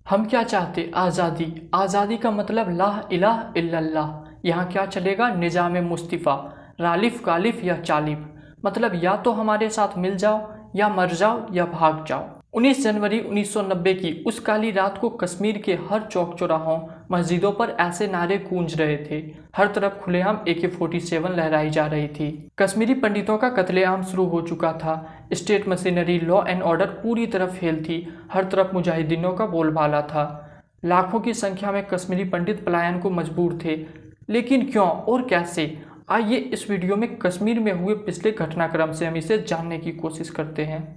हम क्या चाहते? आज़ादी। आज़ादी का मतलब ला इलाह इल्लल्लाह। यहाँ क्या चलेगा? निज़ाम मुस्तफ़ा, रालिफ गालिफ या चालिब। मतलब या तो हमारे साथ मिल जाओ, या मर जाओ, या भाग जाओ। 19 जनवरी 1990 की उस काली रात को कश्मीर के हर चौक चौराहों, मस्जिदों पर ऐसे नारे गूंज रहे थे। हर तरफ खुलेआम AK-47 लहराई जा रही थी। कश्मीरी पंडितों का कत्लेआम शुरू हो चुका था। State machinery, law and order पूरी तरफ फेल थी। हर तरफ मुजाहिदीनों का बोलबाला था। लाखों की संख्या में कश्मीरी पंडित पलायन को मजबूर थे। लेकिन क्यों और कैसे? आइए इस वीडियो में कश्मीर में हुए पिछले घटनाक्रम से हम इसे जानने की कोशिश करते हैं।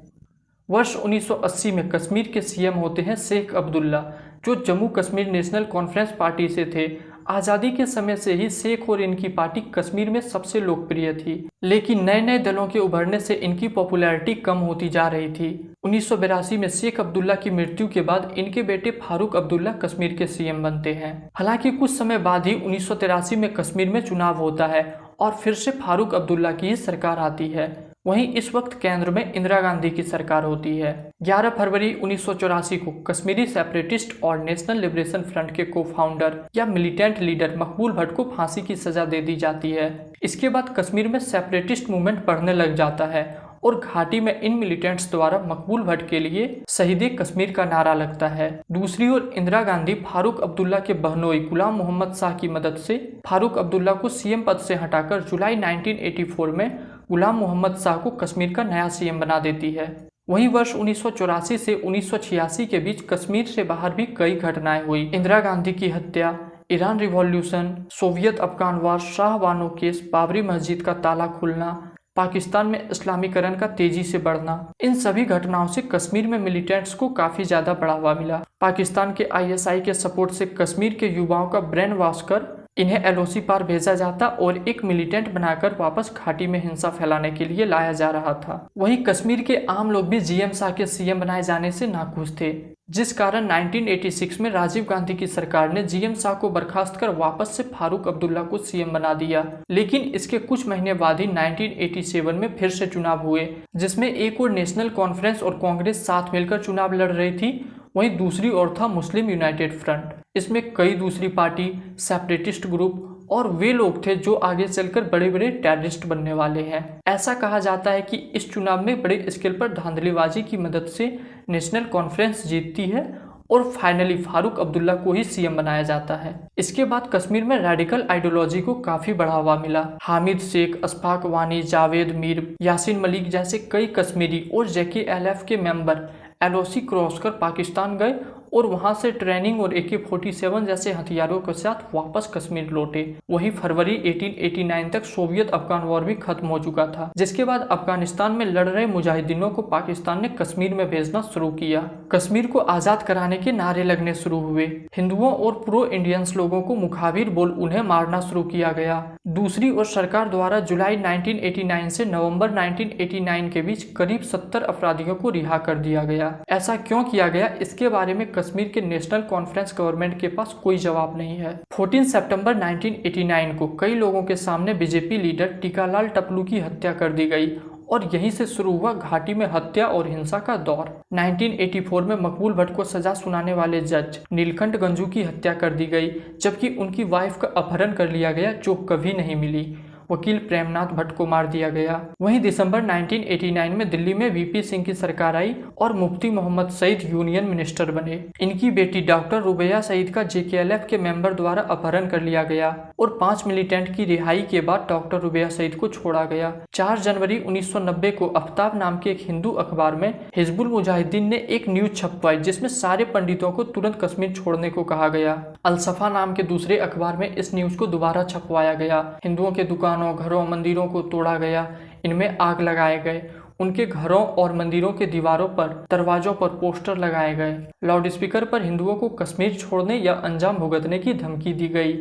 वर्ष 1980 में कश्मीर के CM होते हैं शेख अब्दुल्ला, जो Jammu Kashmir national conference party से थे। आज़ादी के समय से ही शेख और इनकी पार्टी कश्मीर में सबसे लोकप्रिय थी, लेकिन नए नए दलों के उभरने से इनकी पॉपुलैरिटी कम होती जा रही थी। 1982 में शेख अब्दुल्ला की मृत्यु के बाद इनके बेटे फारूक अब्दुल्ला कश्मीर के CM बनते हैं। हालांकि कुछ समय बाद ही 1983 में कश्मीर में चुनाव होता है और फिर से फारूक अब्दुल्ला की ही सरकार आती है। वहीं इस वक्त केंद्र में इंदिरा गांधी की सरकार होती है। 11 फरवरी 1984 को कश्मीरी सेपरेटिस्ट और नेशनल लिबरेशन फ्रंट के को फाउंडर या मिलिटेंट लीडर मकबूल भट्ट को फांसी की सजा दे दी जाती है। इसके बाद कश्मीर में सेपरेटिस्ट मूवमेंट बढ़ने लग जाता है और घाटी में इन मिलिटेंट्स द्वारा मकबूल भट्ट के लिए शहीद कश्मीर का नारा लगता है। दूसरी ओर इंदिरा गांधी फारूक अब्दुल्ला के बहनोई गुलाम मोहम्मद शाह की मदद से फारूक अब्दुल्ला को CM पद से हटाकर जुलाई 1984 में गुलाम मोहम्मद शाह को कश्मीर का नया CM बना देती है। वहीं वर्ष 1984 से 1986 के बीच कश्मीर से बाहर भी कई घटनाएं हुई। इंदिरा गांधी की हत्या, ईरान रिवॉल्यूशन, सोवियत अफगान वार, शाह बानो केस, बाबरी मस्जिद का ताला खुलना, पाकिस्तान में इस्लामीकरण का तेजी से बढ़ना, इन सभी घटनाओं से कश्मीर में मिलिटेंट्स को काफी ज्यादा बढ़ावा मिला। पाकिस्तान के ISI के सपोर्ट से कश्मीर के युवाओं का ब्रेन वॉश कर इन्हें LOC पार भेजा जाता और एक मिलिटेंट बनाकर वापस घाटी में हिंसा फैलाने के लिए लाया जा रहा था। वहीं कश्मीर के आम लोग भी GM शाह के CM बनाए जाने से नाखुश थे, जिस कारण 1986 में राजीव गांधी की सरकार ने GM शाह को बर्खास्त कर वापस से फारूक अब्दुल्ला को CM बना दिया। लेकिन इसके कुछ महीने बाद ही 1987 में फिर से चुनाव हुए, जिसमें एक और नेशनल कॉन्फ्रेंस और कांग्रेस साथ मिलकर चुनाव लड़ रही थी, वहीं दूसरी ओर था मुस्लिम यूनाइटेड फ्रंट। इसमें कई दूसरी पार्टी, सेपरेटिस्ट ग्रुप और वे लोग थे जो आगे चलकर बड़े बड़े टेररिस्ट बनने वाले हैं। ऐसा कहा जाता है कि इस चुनाव में बड़े स्केल पर धांधलीबाजी की मदद से नेशनल कॉन्फ्रेंस जीतती है और फाइनली फारूक अब्दुल्ला को ही CM बनाया जाता है। इसके बाद कश्मीर में रेडिकल आइडियोलॉजी को काफी बढ़ावा मिला। हामिद शेख, अशफाक वानी, जावेद मीर, यासीन मलिक जैसे कई कश्मीरी और JKLF के मेंबर LOC क्रॉस कर पाकिस्तान गए और वहां से ट्रेनिंग और AK-47 जैसे हथियारों के साथ वापस कश्मीर लौटे। वहीं फरवरी 1889 तक सोवियत अफगान वॉर भी खत्म हो चुका था, जिसके बाद अफगानिस्तान में लड़ रहे मुजाहिदीनों को पाकिस्तान ने कश्मीर में भेजना शुरू किया। कश्मीर को आजाद कराने के नारे लगने शुरू हुए। हिंदुओं और प्रो इंडियंस लोगों को मुखाबिर बोल उन्हें मारना शुरू किया गया। दूसरी ओर सरकार द्वारा जुलाई 1989 से नवंबर 1989 के बीच करीब 70 अपराधियों को रिहा कर दिया गया। ऐसा क्यों किया गया, इसके बारे में कश्मीर के नेशनल कॉन्फ्रेंस गवर्नमेंट के पास कोई जवाब नहीं है। 14 सितंबर 1989 को कई लोगों के सामने BJP लीडर टीकालाल टपलू की हत्या कर दी गई और यहीं से शुरू हुआ घाटी में हत्या और हिंसा का दौर। 1984 में मकबूल भट्ट को सजा सुनाने वाले जज नीलकंठ गंजू की हत्या कर दी गई, जबकि उनकी वाइफ का अपहरण कर लिया गया, जो कभी नहीं मिली। वकील प्रेमनाथ भट्ट को मार दिया गया। वहीं दिसंबर 1989 में दिल्ली में VP सिंह की सरकार आई और मुफ्ती मोहम्मद सईद यूनियन मिनिस्टर बने। इनकी बेटी डॉक्टर रुबैया सईद का JKLF के मेंबर द्वारा अपहरण कर लिया गया और 5 मिलिटेंट की रिहाई के बाद डॉक्टर रुबैया सईद को छोड़ा गया। 4 जनवरी 1990 को आफ्ताब नाम के एक हिंदू अखबार में हिजबुल मुजाहिदीन ने एक न्यूज छपवाई, जिसमें सारे पंडितों को तुरंत कश्मीर छोड़ने को कहा गया। अल-सफा नाम के दूसरे अखबार में इस न्यूज को दोबारा छपवाया गया। हिंदुओं के दुकानों, घरों, मंदिरों को तोड़ा गया, इनमें आग लगाए गए। उनके घरों और मंदिरों के दीवारों पर, दरवाजों पर पोस्टर लगाए गए। लाउड स्पीकर पर हिंदुओं को कश्मीर छोड़ने या अंजाम भुगतने की धमकी दी गई।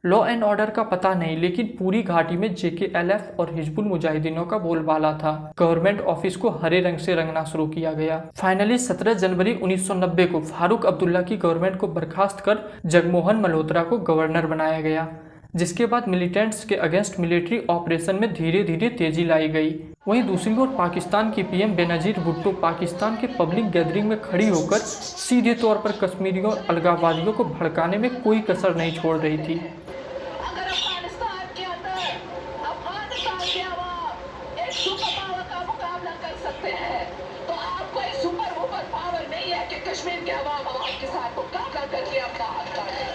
लॉ एंड ऑर्डर का पता नहीं, लेकिन पूरी घाटी में JKLF और हिजबुल मुजाहिदीनों का बोलबाला था। गवर्नमेंट ऑफिस को हरे रंग से रंगना शुरू किया गया। फाइनली 17 जनवरी 1990 को फारूक अब्दुल्ला की गवर्नमेंट को बर्खास्त कर जगमोहन मल्होत्रा को गवर्नर बनाया गया। जिसके बाद मिलिटेंट्स के अगेंस्ट मिलिट्री ऑपरेशन में धीरे धीरे तेजी लाई गई। वहीं दूसरी ओर पाकिस्तान की पीएम बेनजीर भुट्टो पाकिस्तान के पब्लिक गैदरिंग में खड़ी होकर सीधे तौर पर कश्मीरियों और अलगाववादियों को भड़काने में कोई कसर नहीं छोड़ रही थी। अगर अफगानिस्तान के अंदर अफगानिस्तान के अवाम एक सुपर पावर का मुकाबला कर सकते हैं, तो आपको एक सुपर वुपर पावर नहीं है कि कश्मीर के अवाम के साथ मुकाबला करके अपना हक काटे।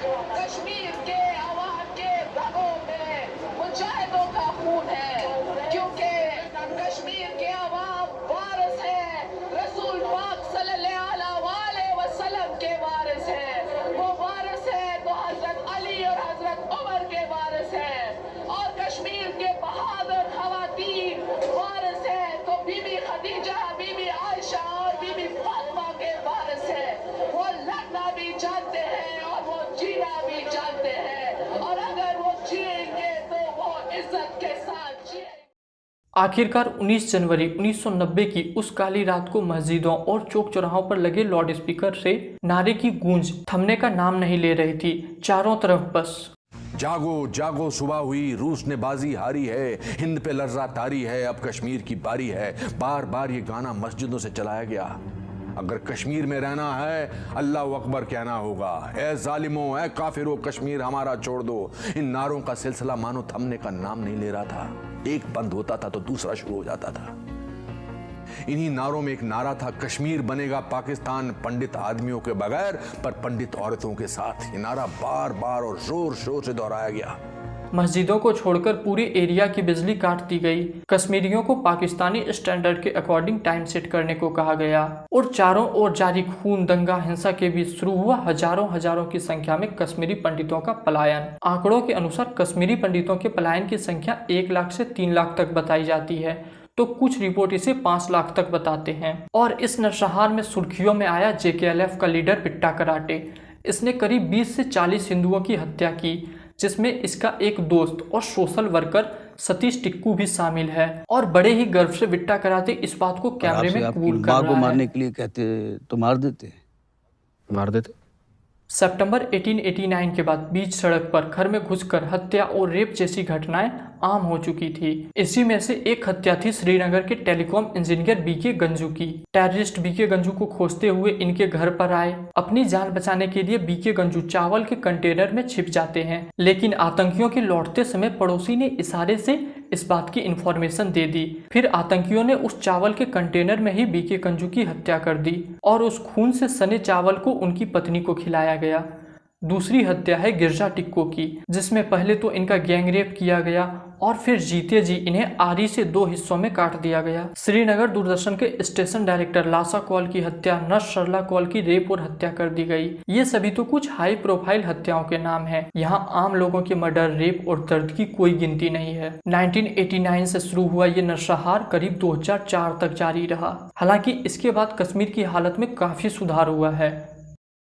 कश्मीर के अवाम के रगों में मुजाहिदों का खून है, क्योंकि कश्मीर के अवाम वारिस है रसूल पाक सल्लल्लाहु अलैहि वसल्लम के वारिस है। वो वारिस है तो हजरत अली और हजरत उमर के वारिस है, और कश्मीर के बहादुर खवातीन वारिस है तो बीबी खदीजा, बीबी आयशा और बीबी फातिमा के वारिस है। वो लड़ना भी जानते हैं और वो जीना भी जानते हैं, और अगर वो जिएंगे तो वो इज्जत के साथ जिएंगे। आखिरकार 19 जनवरी 1990 की उस काली रात को मस्जिदों और चौक चौराहों पर लगे लाउड स्पीकर से नारे की गूंज थमने का नाम नहीं ले रही थी। चारों तरफ बस जागो जागो सुबह हुई, रूस ने बाजी हारी है, हिंद पे लर्जा तारी है, अब कश्मीर की बारी है। बार बार ये गाना मस्जिदों से चलाया गया। अगर कश्मीर में रहना है अल्लाह अकबर कहना होगा। ए जालिमों, ए काफिरों, कश्मीर हमारा छोड़ दो। इन नारों का सिलसिला मानो थमने का नाम नहीं ले रहा था। एक बंद होता था तो दूसरा शुरू हो जाता था। इन्हीं नारों में एक नारा था, कश्मीर बनेगा पाकिस्तान पंडित आदमियों के बगैर पर पंडित औरतों के साथ। ये नारा बार बार और जोर शोर से दोहराया गया। मस्जिदों को छोड़कर पूरे एरिया की बिजली काट दी गई। कश्मीरियों को पाकिस्तानी स्टैंडर्ड के अकॉर्डिंग टाइम सेट करने को कहा गया और चारों ओर जारी खून दंगा हिंसा के बीच शुरू हुआ हजारों की संख्या में कश्मीरी पंडितों का पलायन। आंकड़ों के अनुसार कश्मीरी पंडितों के पलायन की संख्या 1 लाख से 3 लाख तक बताई जाती है, तो कुछ रिपोर्ट इसे 5 लाख तक बताते हैं। और इस नरसंहार में सुर्खियों में आया JKLF का लीडर पिट्टा कराटे। इसने करीब 20 से 40 हिंदुओं की हत्या की, जिसमें इसका एक दोस्त और सोशल वर्कर सतीश टिक्कू भी शामिल है। और बड़े ही गर्व से बिट्टा कराटे इस बात को कैमरे में कबूल कर रहा है। मारने के लिए कहते तो मार देते। सितंबर 1889 के बाद बीच सड़क पर घर में घुसकर हत्या और रेप जैसी घटनाएं आम हो चुकी थी। इसी में से एक हत्या थी श्रीनगर के टेलीकॉम इंजीनियर बीके गंजू की। टेररिस्ट बीके गंजू को खोजते हुए इनके घर पर आए। अपनी जान बचाने के लिए बीके गंजू चावल के कंटेनर में छिप जाते हैं, लेकिन आतंकियों के लौटते समय पड़ोसी ने इशारे से इस बात की इंफॉर्मेशन दे दी। फिर आतंकियों ने उस चावल के कंटेनर में ही बीके गंजू की हत्या कर दी और उस खून से सने चावल को उनकी पत्नी को खिलाया गया। दूसरी हत्या है गिरजा टिक्को की, जिसमें पहले तो इनका गैंग रेप किया गया और फिर जीते जी इन्हें आरी से 2 हिस्सों में काट दिया गया। श्रीनगर दूरदर्शन के स्टेशन डायरेक्टर लासा कौल की हत्या, नर्स शर्ला कौल की रेप और हत्या कर दी गई। ये सभी तो कुछ हाई प्रोफाइल हत्याओं के नाम हैं। यहाँ आम लोगों के मर्डर, रेप और दर्द की कोई गिनती नहीं है। 1989 से शुरू हुआ ये नरसंहार करीब 2004 तक जारी रहा। हालांकि इसके बाद कश्मीर की हालत में काफी सुधार हुआ है।